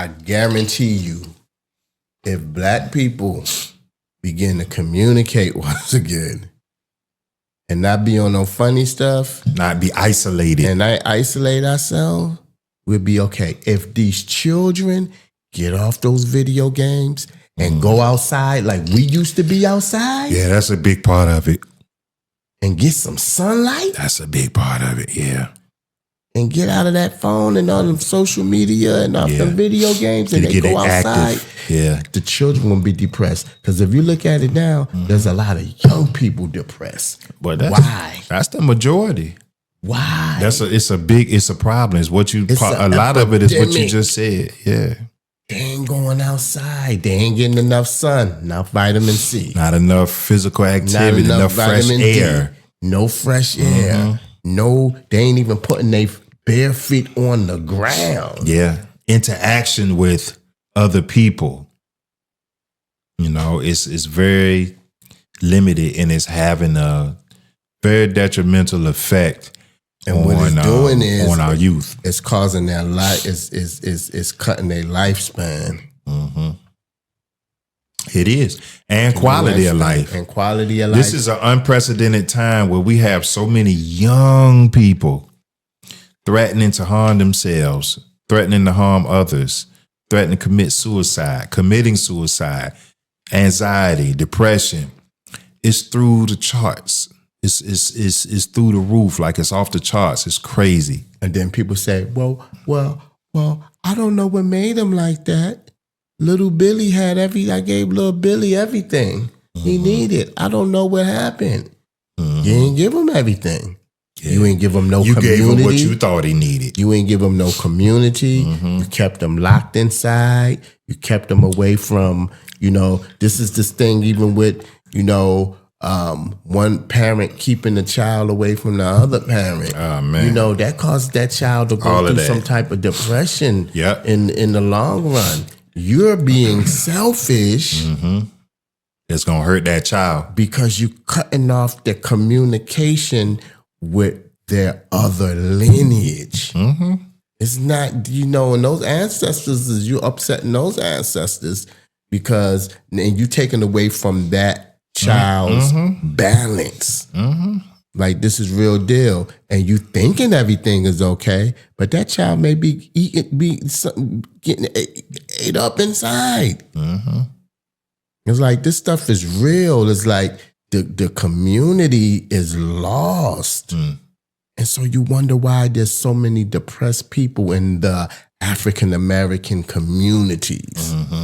I guarantee you, if black people begin to communicate once again and not be on no funny stuff, not be isolated, and not isolate ourselves, we'll be okay. If these children get off those video games and go outside like we used to be outside. Yeah, that's a big part of it. And get some sunlight. That's a big part of it, yeah. And get out of that phone and all the social media and all the video games and they go outside. Active. Yeah. The children will be depressed. Because if you look at it now, there's a lot of young people depressed. But why? That's the majority. Why? It's a problem. It's what a lot of it is what you just said. Yeah. They ain't going outside. They ain't getting enough sun, enough vitamin C. Not enough physical activity, enough fresh air. No fresh air. No, they ain't even putting their bare feet on the ground. Yeah. Interaction with other people. You know, it's very limited and it's having a very detrimental effect what it's doing is on our youth. It's causing their life. It's cutting their lifespan. It is, and quality of life. And quality of life. This is an unprecedented time where we have so many young people threatening to harm themselves, threatening to harm others, threatening to commit suicide, committing suicide, anxiety, depression. It's through the charts. It's through the roof, like it's off the charts. It's crazy. And then people say, well, I don't know what made him like that. Little Billy I gave little Billy everything he needed. I don't know what happened. You didn't give him everything. Yeah. You ain't give him no community. You gave him what you thought he needed. You ain't give him no community. You kept him locked inside. You kept him away from, this is this thing even with, one parent keeping the child away from the other parent. Oh, man. That caused that child to go through some type of depression in the long run. You're being selfish. It's going to hurt that child. Because you're cutting off the communication with their other lineage. It's not, and those ancestors, you're upsetting those ancestors because and you taking away from that child's balance. Like, this is real deal. And you thinking everything is okay, but that child may be getting ate up inside. It's like, this stuff is real. It's like the community is lost. And so you wonder why there's so many depressed people in the African American communities.